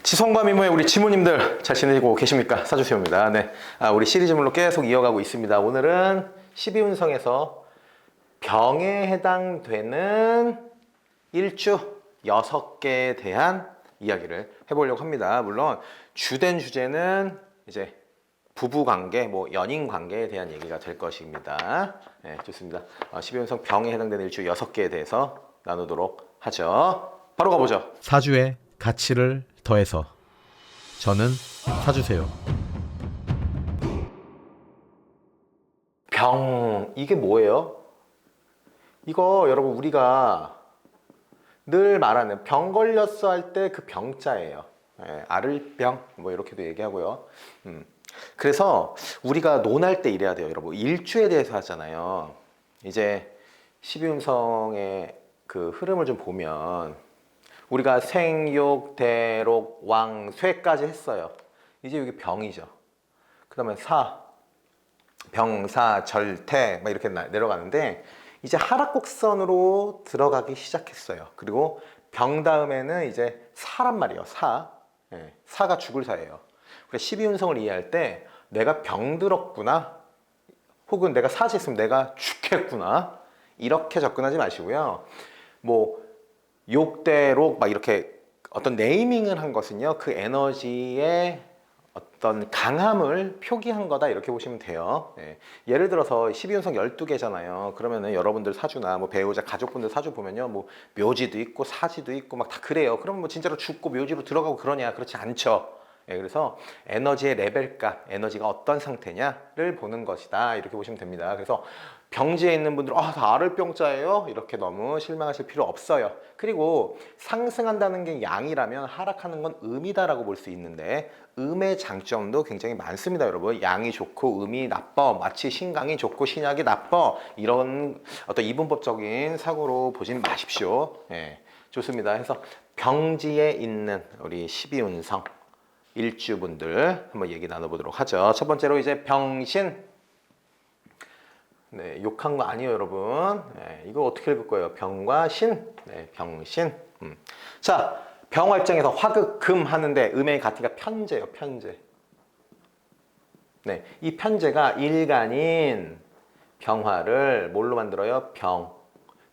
지성과 미모의 우리 지모님들 잘 지내고 계십니까? 사주세요입니다. 네. 우리 시리즈물로 계속 이어가고 있습니다. 오늘은 12운성에서 병에 해당되는 일주 6개에 대한 이야기를 해보려고 합니다. 물론 주된 주제는 이제 부부관계, 연인 관계에 대한 얘기가 될 것입니다. 네, 좋습니다. 12운성 병에 해당되는 일주 6개에 대해서 나누도록 하죠. 바로 가보죠. 사주의 가치를 더해서 저는 사주세요. 병, 이게 뭐예요? 이거 여러분 우리가 늘 말하는 병 걸렸어 할 때 그 병자예요. 아를병 이렇게도 얘기하고요. 그래서 우리가 논할 때 이래야 돼요. 여러분 일주에 대해서 하잖아요. 이제 12운성의 그 흐름을 좀 보면 우리가 생욕, 대록, 왕, 쇠까지 했어요. 이제 여기 병이죠. 그 다음에 사, 병사, 절태 이렇게 내려가는데 이제 하락곡선으로 들어가기 시작했어요. 그리고 병 다음에는 이제 사란 말이에요. 사. 사가 죽을 사예요. 그래서 12운성을 이해할 때 내가 병들었구나, 혹은 내가 사지했으면 내가 죽겠구나, 이렇게 접근하지 마시고요. 욕대록 이렇게 어떤 네이밍을 한 것은요, 그 에너지의 어떤 강함을 표기한 거다, 이렇게 보시면 돼요. 예를 들어서 12운성 12개잖아요. 그러면은 여러분들 사주나 배우자, 가족분들 사주 보면요, 묘지도 있고 사지도 있고 다 그래요. 그러면 진짜로 죽고 묘지로 들어가고 그러냐? 그렇지 않죠. 그래서 에너지의 레벨값, 에너지가 어떤 상태냐를 보는 것이다, 이렇게 보시면 됩니다. 그래서 병지에 있는 분들은 다 아를병자예요, 이렇게 너무 실망하실 필요 없어요. 그리고 상승한다는 게 양이라면 하락하는 건 음이다라고 볼 수 있는데, 음의 장점도 굉장히 많습니다. 여러분, 양이 좋고 음이 나빠, 마치 신강이 좋고 신약이 나빠, 이런 어떤 이분법적인 사고로 보지 마십시오. 좋습니다. 그래서 병지에 있는 우리 12운성 일주분들 한번 얘기 나눠보도록 하죠. 첫 번째로 이제 병신. 욕한 거 아니에요, 여러분. 이거 어떻게 읽을 거예요? 병과 신. 병신. 자, 병활정에서 화극금 하는데 음의 가티가 편재예요, 편재. 이 편재가 일간인 병화를 뭘로 만들어요?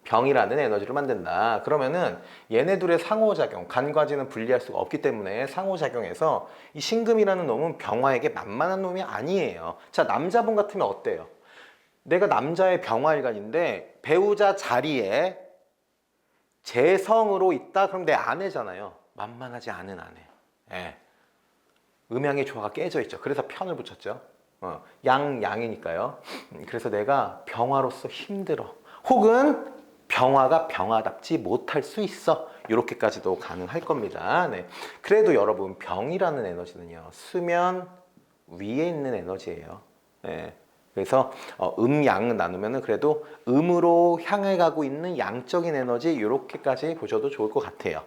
병이라는 에너지를 만든다. 그러면은 얘네 둘의 상호작용, 간과지는 분리할 수가 없기 때문에 상호작용해서 이 신금이라는 놈은 병화에게 만만한 놈이 아니에요. 자, 남자분 같으면 어때요? 내가 남자의 병화일간인데 배우자 자리에 재성으로 있다? 그럼 내 아내잖아요. 만만하지 않은 아내. 음양의 조화가 깨져 있죠. 그래서 편을 붙였죠. 양이니까요. 그래서 내가 병화로서 힘들어, 혹은 병화가 병화답지 못할 수 있어, 이렇게까지도 가능할 겁니다. 그래도 여러분, 병이라는 에너지는요, 수면 위에 있는 에너지예요. 그래서 음양은 나누면은 그래도 음으로 향해 가고 있는 양적인 에너지, 이렇게까지 보셔도 좋을 것 같아요.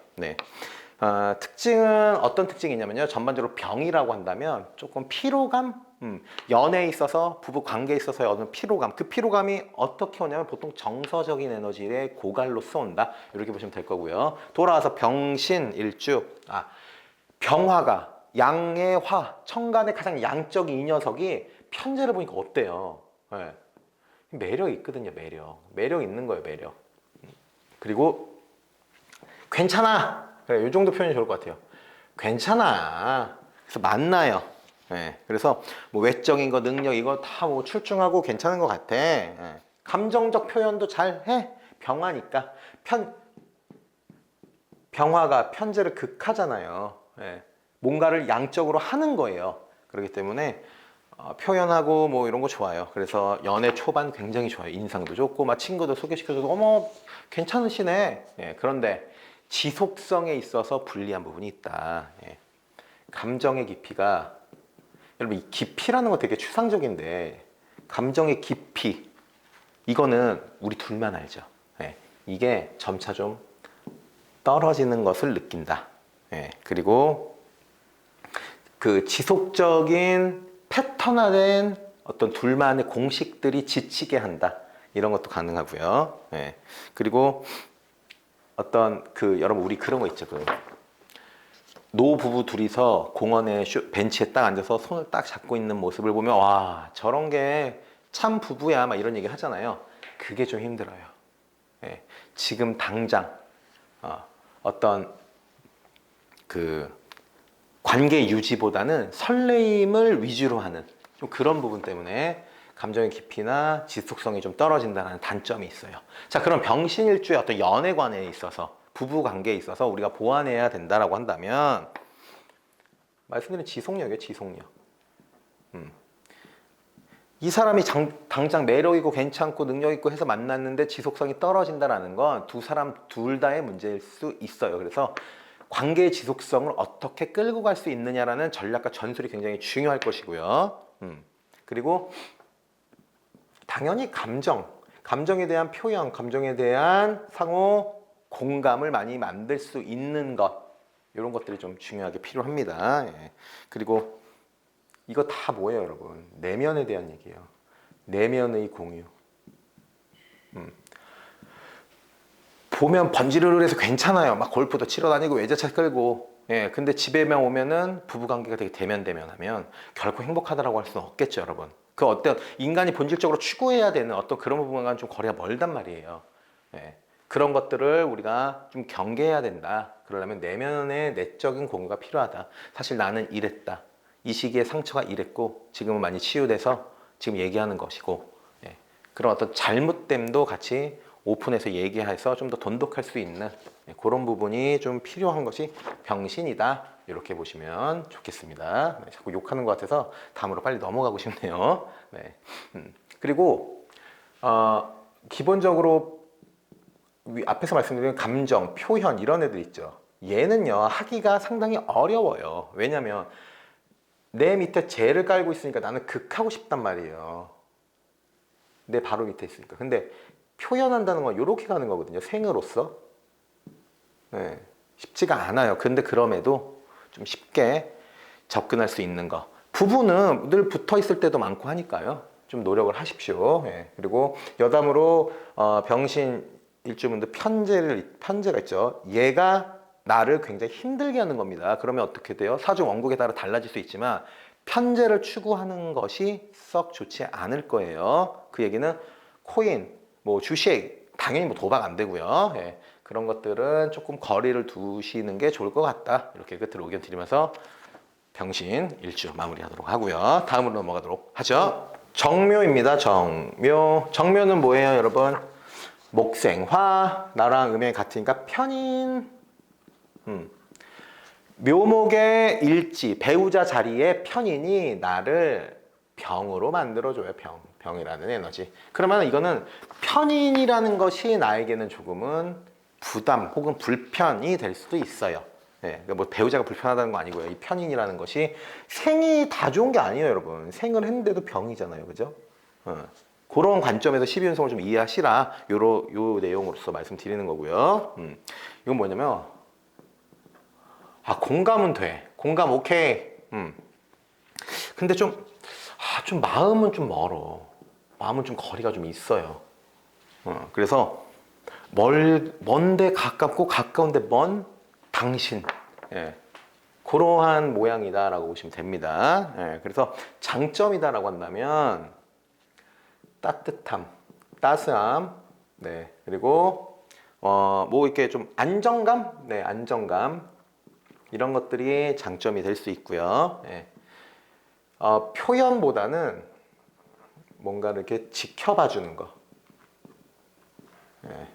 특징은 어떤 특징이 있냐면요, 전반적으로 병이라고 한다면 조금 피로감, 연애에 있어서, 부부 관계에 있어서의 어떤 피로감, 그 피로감이 어떻게 오냐면 보통 정서적인 에너지의 고갈로써 온다, 이렇게 보시면 될 거고요. 돌아와서 병신 일주, 병화가 양의 화, 천간의 가장 양적인 이 녀석이 편제를 보니까 어때요? 매력이 있거든요. 매력 있는 거예요, 매력. 그리고 괜찮아, 그래, 이 정도 표현이 좋을 것 같아요. 괜찮아. 그래서 만나요. 그래서 외적인 거, 능력, 이거 다 출중하고 괜찮은 것 같아. 감정적 표현도 잘 해. 병화니까. 병화가 편제를 극하잖아요. 뭔가를 양적으로 하는 거예요. 그렇기 때문에 표현하고 이런 거 좋아요. 그래서 연애 초반 굉장히 좋아요. 인상도 좋고 친구도 소개시켜줘도 어머 괜찮으시네. 그런데 지속성에 있어서 불리한 부분이 있다. 감정의 깊이가, 여러분, 이 깊이라는 거 되게 추상적인데, 감정의 깊이, 이거는 우리 둘만 알죠. 이게 점차 좀 떨어지는 것을 느낀다. 그리고 그 지속적인 패턴화된 어떤 둘만의 공식들이 지치게 한다, 이런 것도 가능하고요. 그리고 어떤 여러분, 우리 그런 거 있죠. 노부부 둘이서 공원에 벤치에 딱 앉아서 손을 딱 잡고 있는 모습을 보면 와, 저런 게 참 부부야 막 이런 얘기 하잖아요. 그게 좀 힘들어요. 예, 지금 당장 어떤 그 관계 유지보다는 설레임을 위주로 하는 좀 그런 부분 때문에 감정의 깊이나 지속성이 좀 떨어진다는 단점이 있어요. 자, 그럼 병신일주의 어떤 연애관에 있어서 부부 관계에 있어서 우리가 보완해야 된다라고 한다면 말씀드린 지속력이에요. 지속력. 이 사람이 당장 매력 있고 괜찮고 능력 있고 해서 만났는데 지속성이 떨어진다라는 건 두 사람 둘 다의 문제일 수 있어요. 그래서 관계의 지속성을 어떻게 끌고 갈 수 있느냐라는 전략과 전술이 굉장히 중요할 것이고요. 그리고 당연히 감정에 대한 표현, 감정에 대한 상호 공감을 많이 만들 수 있는 것, 이런 것들이 좀 중요하게 필요합니다. 예. 그리고 이거 다 뭐예요, 여러분? 내면에 대한 얘기예요. 내면의 공유. 보면 번지르르해서 괜찮아요. 막 골프도 치러 다니고 외제차 끌고. 예, 근데 집에만 오면은 부부관계가 되게 대면대면하면 결코 행복하다라고 할 수는 없겠죠, 여러분. 그 어떤 인간이 본질적으로 추구해야 되는 어떤 그런 부분과는 좀 거리가 멀단 말이에요. 예, 그런 것들을 우리가 좀 경계해야 된다. 그러려면 내면의 내적인 공유가 필요하다. 사실 나는 이랬다. 이 시기에 상처가 이랬고 지금은 많이 치유돼서 지금 얘기하는 것이고, 예, 그런 어떤 잘못됨도 같이 오픈해서 얘기해서 좀 더 돈독할 수 있는, 예, 그런 부분이 좀 필요한 것이 병신이다. 이렇게 보시면 좋겠습니다. 네, 자꾸 욕하는 것 같아서 다음으로 빨리 넘어가고 싶네요. 네. 그리고 기본적으로 앞에서 말씀드린 감정, 표현 이런 애들 있죠. 얘는요 하기가 상당히 어려워요. 왜냐면 내 밑에 쟤를 깔고 있으니까 나는 극하고 싶단 말이에요. 내 바로 밑에 있으니까. 근데 표현한다는 건 이렇게 가는 거거든요. 생으로서. 네, 쉽지가 않아요. 근데 그럼에도 좀 쉽게 접근할 수 있는 거. 부부는 늘 붙어 있을 때도 많고 하니까요. 좀 노력을 하십시오. 예. 그리고 여담으로 병신 일주분들 편제가 있죠. 얘가 나를 굉장히 힘들게 하는 겁니다. 그러면 어떻게 돼요? 사주 원국에 따라 달라질 수 있지만 편제를 추구하는 것이 썩 좋지 않을 거예요. 그 얘기는 코인, 뭐 주식, 당연히 뭐 도박 안 되고요. 예. 그런 것들은 조금 거리를 두시는 게 좋을 것 같다. 이렇게 끝으로 의견 드리면서 병신 일주 마무리하도록 하고요. 다음으로 넘어가도록 하죠. 정묘입니다. 정묘. 정묘는 뭐예요, 여러분? 목생화, 나랑 음양이 같으니까 편인. 묘목의 일지, 배우자 자리에 편인이 나를 병으로 만들어줘요. 병이라는 에너지. 그러면 이거는 편인이라는 것이 나에게는 조금은 부담 혹은 불편이 될 수도 있어요. 예, 그러니까 뭐 배우자가 불편하다는 거 아니고요. 이 편인이라는 것이 생이 다 좋은 게 아니에요, 여러분. 생을 했는데도 병이잖아요, 그죠? 그런 관점에서 12운성을 좀 이해하시라. 요 내용으로서 말씀드리는 거고요. 이건 뭐냐면 공감은 돼. 공감 오케이. 근데 좀 마음은 좀 멀어. 마음은 좀 거리가 좀 있어요. 그래서 먼데 가깝고 가까운데 먼 당신. 예. 그러한 모양이다라고 보시면 됩니다. 예. 그래서 장점이다라고 한다면 따뜻함, 따스함, 네. 그리고 뭐 이렇게 좀 안정감, 네, 안정감 이런 것들이 장점이 될 수 있고요. 예. 표현보다는 뭔가 이렇게 지켜봐 주는 거. 예.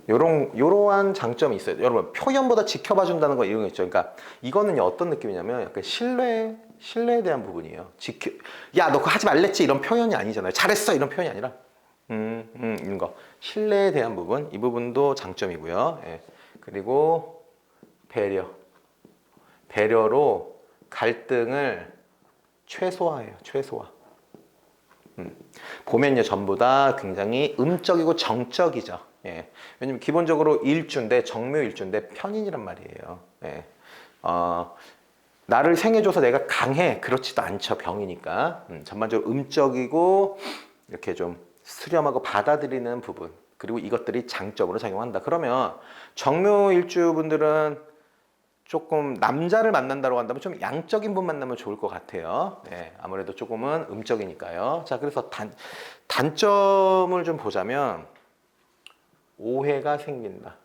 요러한 장점이 있어요. 여러분, 표현보다 지켜봐 준다는 거 이런 거 있죠. 그러니까 이거는 어떤 느낌이냐면 약간 신뢰에 대한 부분이에요. 야, 너 그거 하지 말랬지 이런 표현이 아니잖아요. 잘했어 이런 표현이 아니라 이런 거. 신뢰에 대한 부분, 이 부분도 장점이고요. 예. 그리고 배려로 갈등을 최소화해요. 최소화. 보면요 전부 다 굉장히 음적이고 정적이죠. 예. 왜냐면 기본적으로 일주인데 정묘 일주인데 편인이란 말이에요. 예. 나를 생해줘서 내가 강해 그렇지도 않죠. 병이니까. 전반적으로 음적이고 이렇게 좀 수렴하고 받아들이는 부분 그리고 이것들이 장점으로 작용한다. 그러면 정묘 일주 분들은 조금 남자를 만난다고 한다면 좀 양적인 분 만나면 좋을 것 같아요. 네, 아무래도 조금은 음적이니까요. 자, 그래서 단점을 좀 보자면 오해가 생긴다.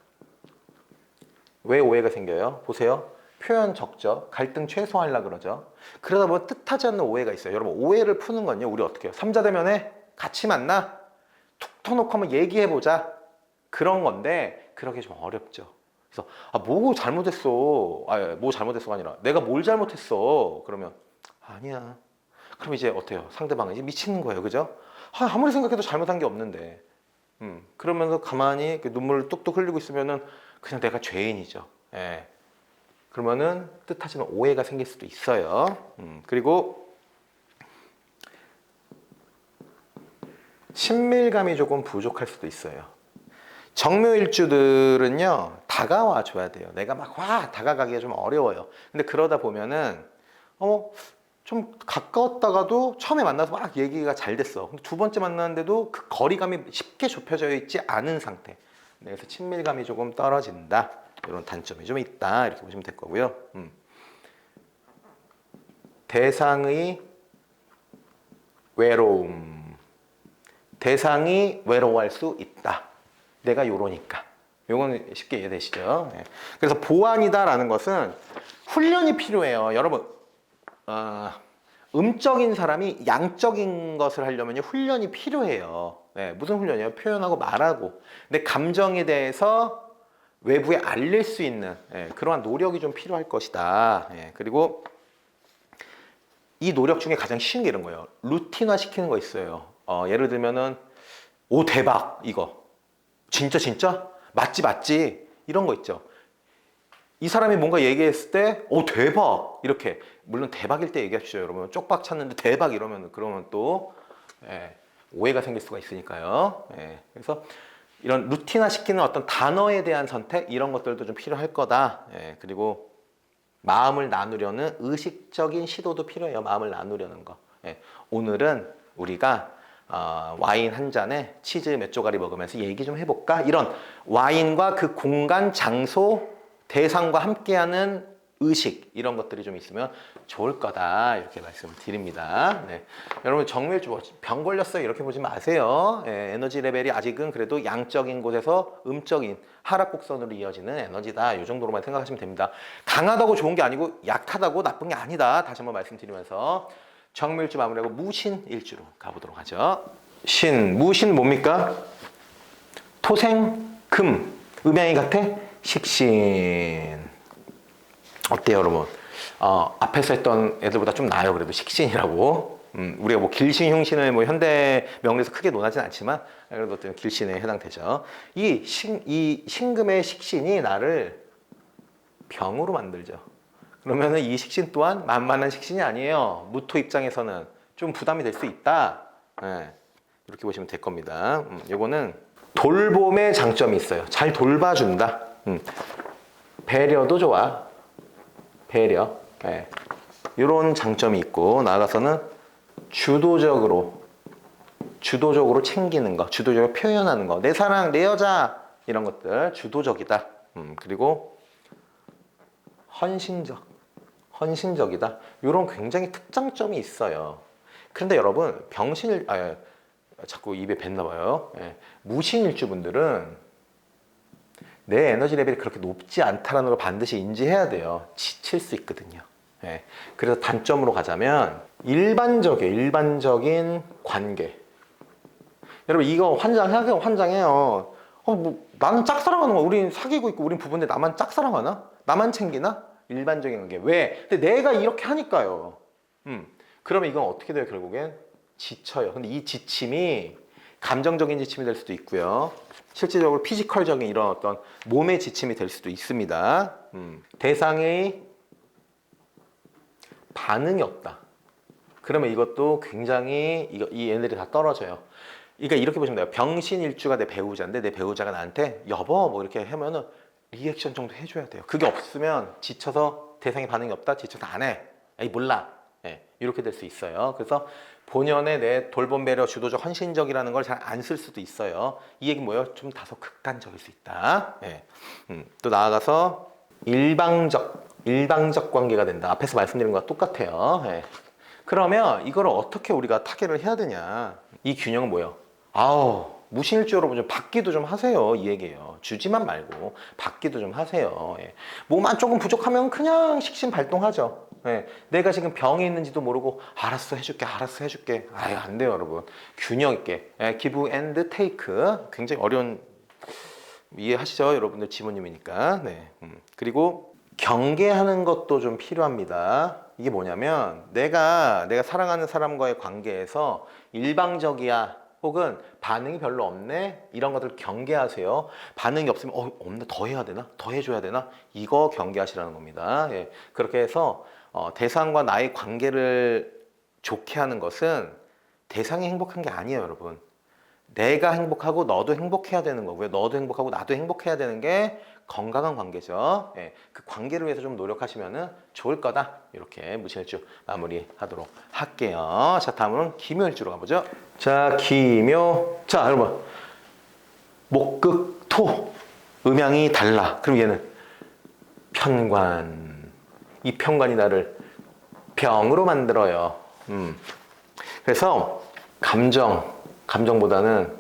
왜 오해가 생겨요? 보세요. 표현 적죠. 갈등 최소화하려고 그러죠. 그러다 보면 뜻하지 않는 오해가 있어요. 여러분, 오해를 푸는 건요. 우리 어떻게 해요? 삼자대면에 같이 만나? 툭 터놓고 한번 얘기해보자. 그런 건데 그러기 좀 어렵죠. 그래서 뭐 잘못했어. 뭐 잘못했어가 아니라 내가 뭘 잘못했어. 그러면 아니야. 그럼 이제 어때요? 상대방은 이제 미치는 거예요. 그죠? 아무리 생각해도 잘못한 게 없는데. 그러면서 가만히 이렇게 눈물을 뚝뚝 흘리고 있으면은 그냥 내가 죄인이죠. 예. 그러면은 뜻하지 않은 오해가 생길 수도 있어요. 그리고 친밀감이 조금 부족할 수도 있어요. 정묘일주들은요, 다가와 줘야 돼요. 내가 막 다가가기가 좀 어려워요. 근데 그러다 보면은 좀 가까웠다가도 처음에 만나서 막 얘기가 잘 됐어. 근데 두 번째 만났는데도 그 거리감이 쉽게 좁혀져 있지 않은 상태. 네, 그래서 친밀감이 조금 떨어진다. 이런 단점이 좀 있다. 이렇게 보시면 될 거고요. 대상의 외로움. 대상이 외로워할 수 있다. 내가 요러니까. 요거는 쉽게 이해되시죠? 네. 그래서 보완이다라는 것은 훈련이 필요해요. 여러분, 음적인 사람이 양적인 것을 하려면 훈련이 필요해요. 네, 무슨 훈련이에요? 표현하고 말하고. 근데 감정에 대해서 외부에 알릴 수 있는 그러한 노력이 좀 필요할 것이다. 그리고 이 노력 중에 가장 쉬운 게 이런 거예요. 루틴화 시키는 거 있어요. 예를 들면은 오 대박 이거 진짜 맞지 이런 거 있죠. 이 사람이 뭔가 얘기했을 때 오 대박 이렇게 물론 대박일 때 얘기하시죠. 여러분 쪽박 찼는데 대박 이러면 그러면 또 오해가 생길 수가 있으니까요. 그래서 이런 루틴화 시키는 어떤 단어에 대한 선택 이런 것들도 좀 필요할 거다. 그리고 마음을 나누려는 의식적인 시도도 필요해요. 마음을 나누려는 거. 오늘은 우리가 와인 한 잔에 치즈 몇 조각이 먹으면서 얘기 좀 해볼까? 이런 와인과 그 공간, 장소, 대상과 함께하는 의식 이런 것들이 좀 있으면 좋을 거다 이렇게 말씀을 드립니다. 네. 여러분 정밀주 병 걸렸어요 이렇게 보지 마세요. 에너지 레벨이 아직은 그래도 양적인 곳에서 음적인 하락 곡선으로 이어지는 에너지다 이 정도로만 생각하시면 됩니다. 강하다고 좋은 게 아니고 약하다고 나쁜 게 아니다 다시 한번 말씀드리면서 정밀주 마무리하고 무신일주로 가보도록 하죠. 무신 뭡니까? 토생 금 음양이 같아 식신. 어때요 여러분? 앞에서 했던 애들보다 좀 나아요. 그래도 식신이라고. 우리가 뭐 길신 흉신을 뭐 현대 명리에서 크게 논하진 않지만 그래도 어떤 길신에 해당되죠. 이 신금의 식신이 나를 병으로 만들죠. 그러면은 이 식신 또한 만만한 식신이 아니에요. 무토 입장에서는 좀 부담이 될 수 있다. 이렇게 보시면 될 겁니다. 요거는 돌봄의 장점이 있어요. 잘 돌봐준다. 배려도 좋아. 배려. 이런 장점이 있고 나아가서는 주도적으로 챙기는 거, 주도적으로 표현하는 거, 내 사랑, 내 여자 이런 것들 주도적이다. 그리고 헌신적이다. 이런 굉장히 특장점이 있어요. 그런데 여러분 자꾸 입에 뱉나 봐요. 무신일주분들은 내 에너지 레벨이 그렇게 높지 않다는 걸 반드시 인지해야 돼요. 지칠 수 있거든요. 그래서 단점으로 가자면 일반적인 관계. 여러분 이거 환장해요. 나는 짝사랑하는 거야. 우린 사귀고 있고 우린 부부인데 나만 짝사랑하나? 나만 챙기나? 일반적인 관계. 왜? 근데 내가 이렇게 하니까요. 그러면 이건 어떻게 돼요? 결국엔 지쳐요. 근데 이 지침이 감정적인 지침이 될 수도 있고요. 실질적으로 피지컬적인 이런 어떤 몸의 지침이 될 수도 있습니다. 대상의 반응이 없다. 그러면 이것도 굉장히 이 애들이 다 떨어져요. 그러니까 이렇게 보시면 돼요. 병신일주가 내 배우자인데 내 배우자가 나한테 여보 뭐 이렇게 하면은 리액션 정도 해줘야 돼요. 그게 없으면 지쳐서 대상의 반응이 없다. 지쳐서 안 해. 에이 몰라. 이렇게 될 수 있어요. 그래서 본연의 내 돌봄 배려 주도적 헌신적이라는 걸 잘 안 쓸 수도 있어요. 이 얘기 뭐예요? 좀 다소 극단적일 수 있다. 또 나아가서 일방적 일방적 관계가 된다. 앞에서 말씀드린 거와 똑같아요. 예. 그러면 이걸 어떻게 우리가 타개를 해야 되냐? 이 균형은 뭐예요? 아우, 무신일주로 좀 받기도 좀 하세요. 이 얘기예요. 주지만 말고 받기도 좀 하세요. 예. 뭐만 조금 부족하면 그냥 식신 발동하죠. 예. 내가 지금 병이 있는지도 모르고 알았어 해줄게, 알았어 해줄게. 아유, 안 돼요, 여러분. 균형 있게. 예. give and take. 굉장히 어려운, 이해하시죠? 여러분들 지모님이니까. 네. 그리고 경계하는 것도 좀 필요합니다. 이게 뭐냐면 내가 사랑하는 사람과의 관계에서 일방적이야 혹은 반응이 별로 없네 이런 것들 경계하세요. 반응이 없으면 없네, 더 해야 되나? 더 해줘야 되나? 이거 경계하시라는 겁니다. 예. 그렇게 해서 대상과 나의 관계를 좋게 하는 것은 대상이 행복한 게 아니에요, 여러분. 내가 행복하고 너도 행복해야 되는 거고요. 너도 행복하고 나도 행복해야 되는 게 건강한 관계죠. 예, 그 관계를 위해서 좀 노력하시면 좋을 거다. 이렇게 무신일주 마무리하도록 할게요. 자, 다음으로는 기묘일주로 가보죠. 자, 기묘. 자, 여러분. 목극, 토. 음양이 달라. 그럼 얘는 편관. 이 편관이 나를 병으로 만들어요. 그래서 감정보다는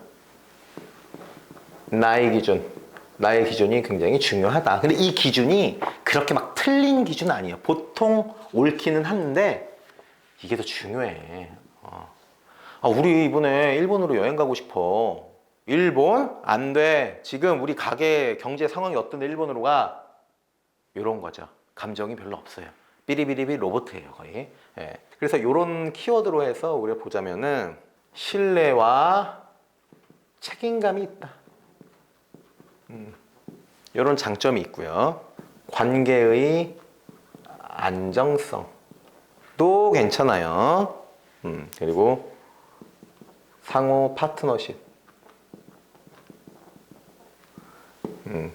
나의 기준이 굉장히 중요하다. 근데 이 기준이 그렇게 막 틀린 기준은 아니에요. 보통 옳기는 한데 이게 더 중요해. 우리 이번에 일본으로 여행 가고 싶어. 일본? 안 돼. 지금 우리 가게 경제 상황이 어떤데 일본으로 가? 이런 거죠. 감정이 별로 없어요. 삐리비리비 로봇이에요, 거의. 예. 그래서 이런 키워드로 해서 우리가 보자면은 신뢰와 책임감이 있다. 이런 장점이 있고요. 관계의 안정성도 괜찮아요. 그리고 상호 파트너십.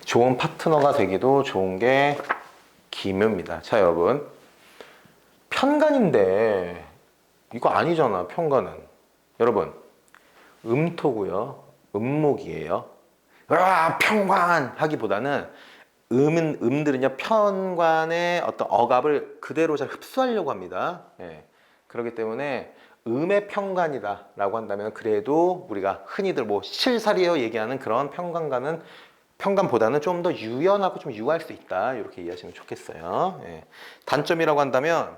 좋은 파트너가 되기도 좋은 게 기묘입니다. 자, 여러분. 편관인데 이거 아니잖아, 편관은. 여러분, 음토고요. 음목이에요. 편관 하기보다는 음들은요, 편관의 어떤 억압을 그대로 잘 흡수하려고 합니다. 예. 그렇기 때문에 음의 편관이다 라고 한다면 그래도 우리가 흔히들 뭐 실사리에 얘기하는 그런 편관보다는 좀 더 유연하고 좀 유할 수 있다. 이렇게 이해하시면 좋겠어요. 예. 단점이라고 한다면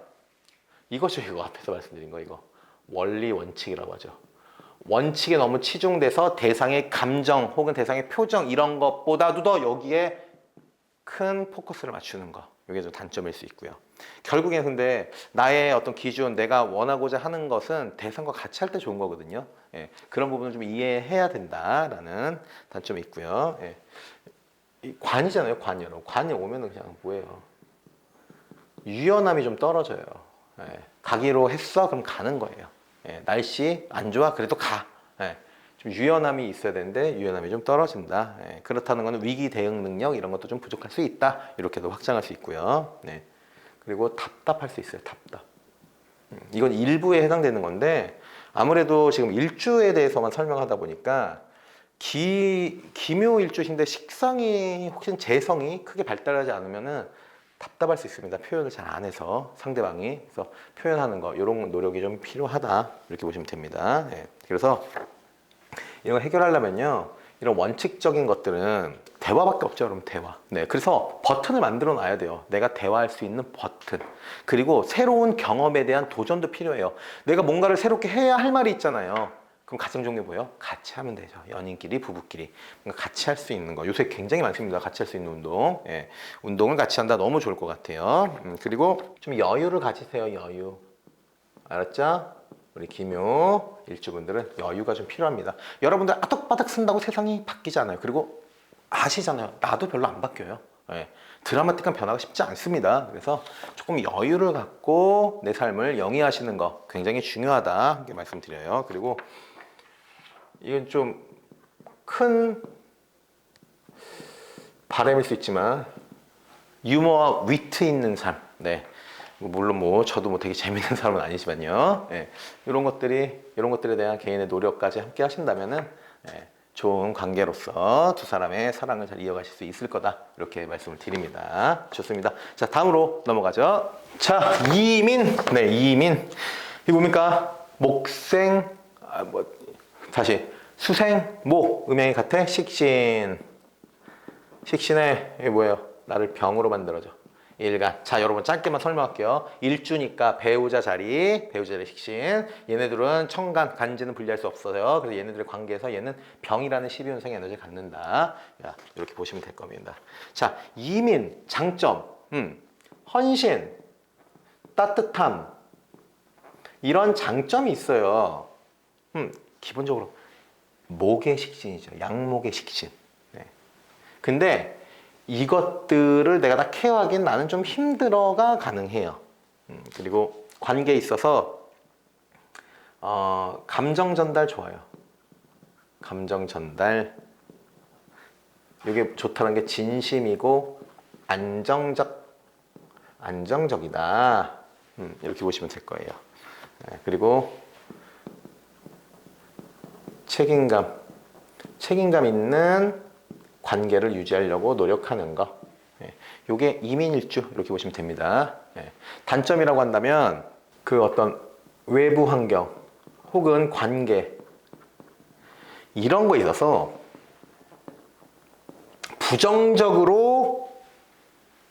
이것이 이거 앞에서 말씀드린 거, 이거 원리 원칙이라고 하죠. 원칙에 너무 치중돼서 대상의 감정 혹은 대상의 표정 이런 것보다도 더 여기에 큰 포커스를 맞추는 거, 이게 좀 단점일 수 있고요. 결국엔 근데 나의 어떤 기준, 내가 원하고자 하는 것은 대상과 같이 할 때 좋은 거거든요. 예, 그런 부분을 좀 이해해야 된다라는 단점이 있고요. 예. 이 관이잖아요, 관이. 여러분, 관이 오면은 그냥 뭐예요? 유연함이 좀 떨어져요. 예, 가기로 했어? 그럼 가는 거예요. 예, 날씨 안 좋아? 그래도 가. 예, 좀 유연함이 있어야 되는데 유연함이 좀 떨어진다. 예, 그렇다는 것은 위기 대응 능력 이런 것도 좀 부족할 수 있다. 이렇게도 확장할 수 있고요. 네. 그리고 답답할 수 있어요. 답답. 이건 일부에 해당되는 건데 아무래도 지금 일주에 대해서만 설명하다 보니까 기묘 일주신데 식성이 혹시 재성이 크게 발달하지 않으면은 답답할 수 있습니다. 표현을 잘 안 해서 상대방이. 그래서 표현하는 거 이런 노력이 좀 필요하다 이렇게 보시면 됩니다. 네. 그래서 이런 거 해결하려면요, 이런 원칙적인 것들은 대화밖에 없죠. 여러분, 대화. 네, 그래서 버튼을 만들어 놔야 돼요. 내가 대화할 수 있는 버튼. 그리고 새로운 경험에 대한 도전도 필요해요. 내가 뭔가를 새롭게 해야 할 말이 있잖아요. 그럼 가정 종류 뭐예요? 같이 하면 되죠. 연인끼리, 부부끼리. 같이 할 수 있는 거. 요새 굉장히 많습니다. 같이 할 수 있는 운동. 예. 운동을 같이 한다. 너무 좋을 것 같아요. 그리고 좀 여유를 가지세요. 여유. 알았죠? 우리 기묘 일주분들은 여유가 좀 필요합니다. 여러분들 아덕바닥 쓴다고 세상이 바뀌지 않아요. 그리고 아시잖아요. 나도 별로 안 바뀌어요. 예. 드라마틱한 변화가 쉽지 않습니다. 그래서 조금 여유를 갖고 내 삶을 영위하시는 거 굉장히 중요하다. 이렇게 말씀드려요. 그리고 이건 좀 큰 바람일 수 있지만 유머와 위트 있는 삶. 네. 물론 뭐 저도 뭐 되게 재밌는 사람은 아니지만요. 예. 이런 것들에 대한 개인의 노력까지 함께 하신다면은 예, 좋은 관계로서 두 사람의 사랑을 잘 이어가실 수 있을 거다. 이렇게 말씀을 드립니다. 좋습니다. 자, 다음으로 넘어가죠. 자, 이민. 네, 이민. 이게 뭡니까? 목생, 다시. 수생, 모. 음양이 같아? 식신. 식신에, 이게 뭐예요? 나를 병으로 만들어줘. 일간. 자, 여러분 짧게만 설명할게요. 일주니까 배우자 자리 식신. 얘네들은 청간, 간지는 분리할 수 없어요. 그래서 얘네들의 관계에서 얘는 병이라는 12운성의 에너지를 갖는다. 야, 이렇게 보시면 될 겁니다. 자, 이민, 장점. 헌신, 따뜻함. 이런 장점이 있어요. 기본적으로 목의 식신이죠. 양목의 식신. 네. 근데 이것들을 내가 다 케어하기엔 나는 좀 힘들어가 가능해요. 그리고 관계에 있어서 감정 전달 좋아요. 감정 전달. 이게 좋다는 게 진심이고 안정적이다. 이렇게 보시면 될 거예요. 네, 그리고 책임감 있는 관계를 유지하려고 노력하는 거. 이게 이민일주 이렇게 보시면 됩니다. 단점이라고 한다면 그 어떤 외부 환경 혹은 관계 이런 거에 있어서 부정적으로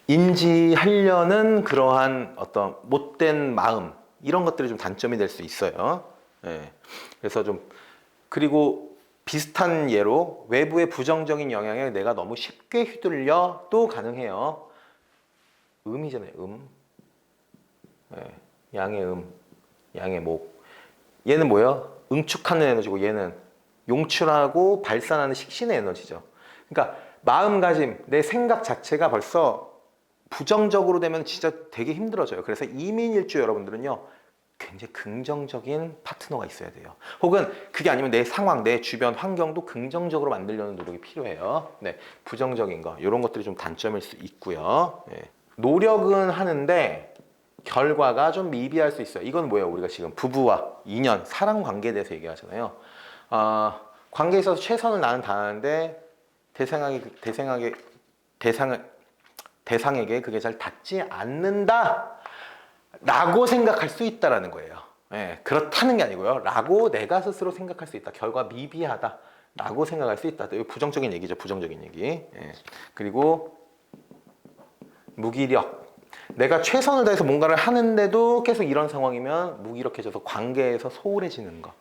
인지하려는 그러한 어떤 못된 마음 이런 것들이 좀 단점이 될 수 있어요. 그래서 좀 그리고 비슷한 예로 외부의 부정적인 영향에 내가 너무 쉽게 휘둘려도 가능해요. 음이잖아요. 양의 양의 목. 얘는 뭐예요? 응축하는 에너지고 얘는 용출하고 발산하는 식신의 에너지죠. 그러니까 마음가짐, 내 생각 자체가 벌써 부정적으로 되면 진짜 되게 힘들어져요. 그래서 이민일주 여러분들은요. 굉장히 긍정적인 파트너가 있어야 돼요. 혹은 그게 아니면 내 상황, 내 주변 환경도 긍정적으로 만들려는 노력이 필요해요. 네, 부정적인 거 이런 것들이 좀 단점일 수 있고요. 노력은 하는데 결과가 좀 미비할 수 있어요. 이건 뭐예요? 우리가 지금 부부와 인연, 사랑 관계에 대해서 얘기하잖아요. 관계에 있어서 최선을 나는 다하는데 대상에게 그게 잘 닿지 않는다. 라고 생각할 수 있다라는 거예요. 그렇다는 게 아니고요. 라고 내가 스스로 생각할 수 있다. 결과 미비하다. 라고 생각할 수 있다. 이거 부정적인 얘기죠. 부정적인 얘기. 그리고 무기력. 내가 최선을 다해서 뭔가를 하는데도 계속 이런 상황이면 무기력해져서 관계에서 소홀해지는 거.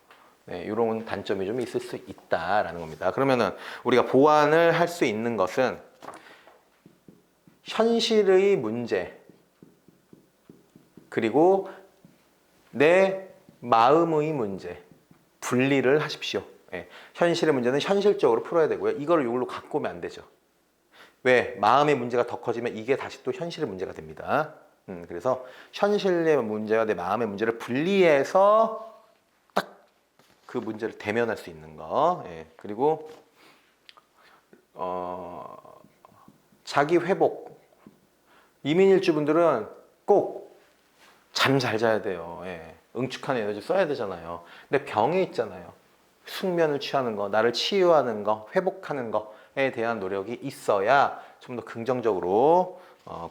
이런 단점이 좀 있을 수 있다라는 겁니다. 그러면은 우리가 보완을 할 수 있는 것은 현실의 문제 그리고 내 마음의 문제 분리를 하십시오. 현실의 문제는 현실적으로 풀어야 되고요. 이거를 이걸로 갖고 오면 안 되죠. 왜? 마음의 문제가 더 커지면 이게 다시 또 현실의 문제가 됩니다. 그래서 현실의 문제와 내 마음의 문제를 분리해서 딱 그 문제를 대면할 수 있는 거. 그리고 자기 회복. 이민일주분들은 꼭 잠 잘 자야 돼요. 응축한 에너지 써야 되잖아요. 근데 병에 있잖아요. 숙면을 취하는 거, 나를 치유하는 거, 회복하는 거에 대한 노력이 있어야 좀 더 긍정적으로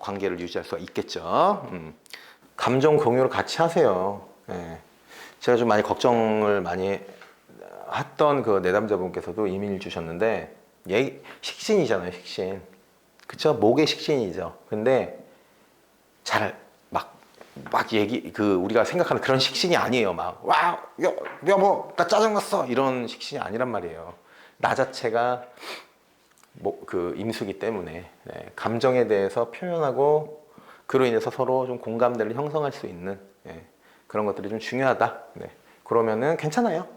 관계를 유지할 수가 있겠죠. 감정 공유를 같이 하세요. 제가 좀 많이 걱정을 많이 했던 그 내담자분께서도 이민을 주셨는데 식신이잖아요, 식신. 그쵸? 목의 식신이죠. 근데 잘 우리가 생각하는 그런 식신이 아니에요. 여보, 나 짜증났어. 이런 식신이 아니란 말이에요. 나 자체가 임수기 때문에 감정에 대해서 표현하고 그로 인해서 서로 좀 공감대를 형성할 수 있는 그런 것들이 좀 중요하다. 그러면은 괜찮아요.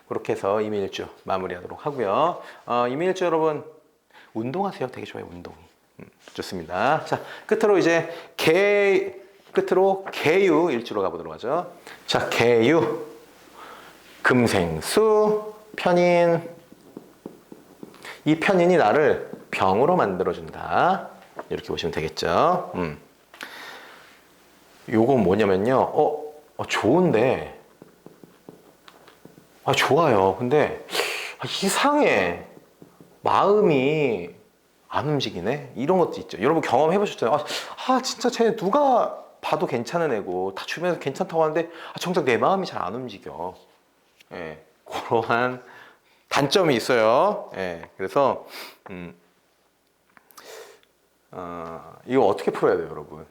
그렇게 해서 이민일주 마무리하도록 하고요. 이민일주 여러분 운동하세요. 되게 좋아요. 운동이. 좋습니다. 자, 끝으로 개유 일주로 가보도록 하죠. 자, 개유, 금생수, 편인. 이 편인이 나를 병으로 만들어준다. 이렇게 보시면 되겠죠. 요건 뭐냐면요. 좋은데. 좋아요. 근데 이상해. 마음이 안 움직이네. 이런 것도 있죠. 여러분 경험해 보셨잖아요. 진짜 쟤 누가 봐도 괜찮은 애고 다 주변에서 괜찮다고 하는데 정작 내 마음이 잘 안 움직여. 예, 그러한 단점이 있어요. 예, 그래서 이거 어떻게 풀어야 돼요, 여러분?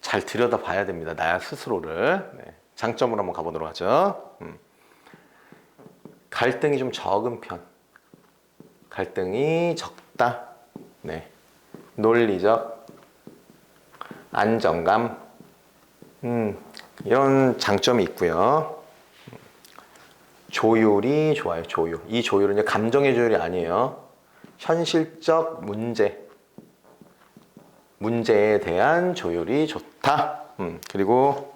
잘 들여다봐야 됩니다. 나 스스로를. 네, 장점으로 한번 가보도록 하죠. 갈등이 좀 적은 편. 갈등이 적다. 네, 논리적 안정감. 이런 장점이 있고요. 조율이 좋아요. 조율. 이 조율은 이제 감정의 조율이 아니에요. 현실적 문제에 대한 조율이 좋다. 그리고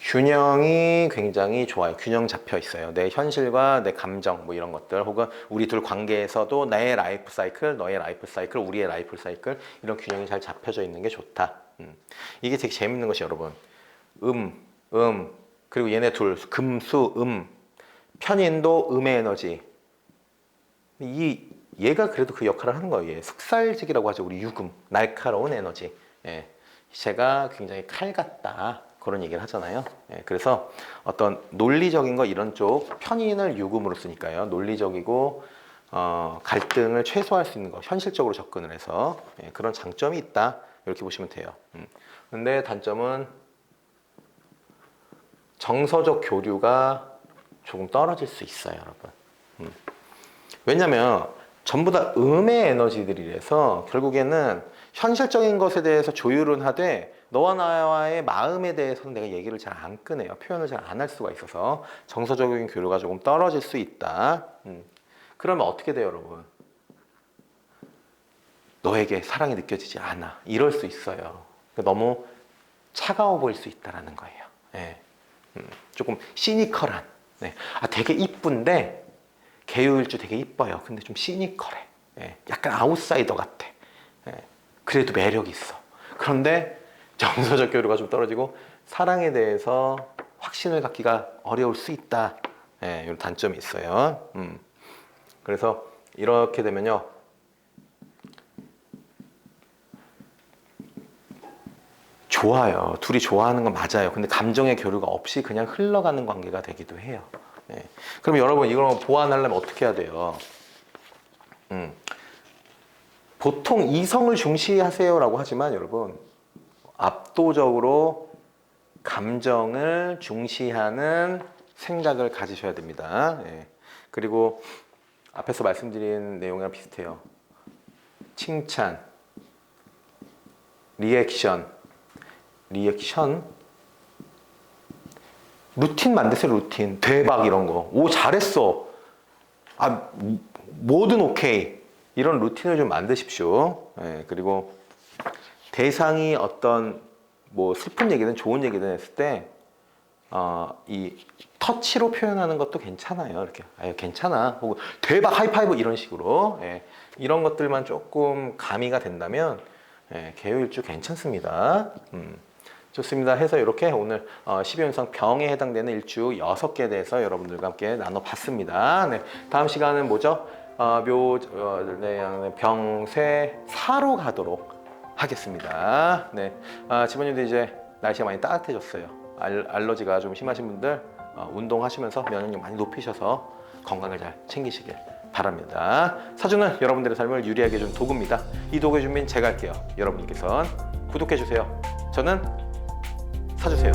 균형이 굉장히 좋아요. 균형 잡혀 있어요. 내 현실과 내 감정 뭐 이런 것들, 혹은 우리 둘 관계에서도 나의 라이프 사이클, 너의 라이프 사이클, 우리의 라이프 사이클, 이런 균형이 잘 잡혀져 있는 게 좋다. 이게 되게 재밌는 것이 여러분, 그리고 얘네 둘 금수 편인도 음의 에너지, 얘가 그래도 그 역할을 하는 거예요. 얘 숙살직이라고 하죠. 우리 유금, 날카로운 에너지. 예, 제가 굉장히 칼 같다, 그런 얘기를 하잖아요. 예, 그래서 어떤 논리적인 거 이런 쪽, 편인을 유금으로 쓰니까요. 논리적이고 갈등을 최소화할 수 있는 거, 현실적으로 접근을 해서, 예, 그런 장점이 있다, 이렇게 보시면 돼요. 근데 단점은 정서적 교류가 조금 떨어질 수 있어요, 여러분. 왜냐면 전부 다 음의 에너지들이라서 결국에는 현실적인 것에 대해서 조율은 하되 너와 나와의 마음에 대해서는 내가 얘기를 잘 안 꺼내요. 표현을 잘 안 할 수가 있어서 정서적인 교류가 조금 떨어질 수 있다. 그러면 어떻게 돼요, 여러분? 너에게 사랑이 느껴지지 않아. 이럴 수 있어요. 너무 차가워 보일 수 있다는 거예요. 예. 조금 시니컬한. 네. 되게 이쁜데 개요일주 되게 이뻐요. 근데 좀 시니컬해. 예. 약간 아웃사이더 같아. 예. 그래도 매력이 있어. 그런데 정서적 교류가 좀 떨어지고 사랑에 대해서 확신을 갖기가 어려울 수 있다. 예. 이런 단점이 있어요. 그래서 이렇게 되면요, 좋아요. 둘이 좋아하는 건 맞아요. 근데 감정의 교류가 없이 그냥 흘러가는 관계가 되기도 해요. 네. 그럼 여러분, 이걸 보완하려면 어떻게 해야 돼요? 보통 이성을 중시하세요라고 하지만 여러분, 압도적으로 감정을 중시하는 생각을 가지셔야 됩니다. 네. 그리고 앞에서 말씀드린 내용이랑 비슷해요. 칭찬, 리액션, 루틴 만드세요. 루틴. 대박, 이런 거. 오, 잘했어. 뭐든 오케이. 이런 루틴을 좀 만드십시오. 예, 그리고 대상이 어떤 뭐 슬픈 얘기든 좋은 얘기든 했을 때 이 터치로 표현하는 것도 괜찮아요. 이렇게 괜찮아, 혹은 대박, 하이파이브, 이런 식으로. 예, 이런 것들만 조금 가미가 된다면, 예, 개요일주 괜찮습니다. 좋습니다. 해서 이렇게 오늘 12연성 병에 해당되는 일주 6개에 대해서 여러분들과 함께 나눠봤습니다. 네, 다음 시간은 뭐죠? 병쇠사로 가도록 하겠습니다. 네, 집안일도 이제 날씨가 많이 따뜻해졌어요. 알러지가 좀 심하신 분들 운동하시면서 면역력 많이 높이셔서 건강을 잘 챙기시길 바랍니다. 사주는 여러분들의 삶을 유리하게 해준 도구입니다. 이 도구의 준비는 제가 할게요. 여러분께서는 구독해주세요. 저는 사주세요.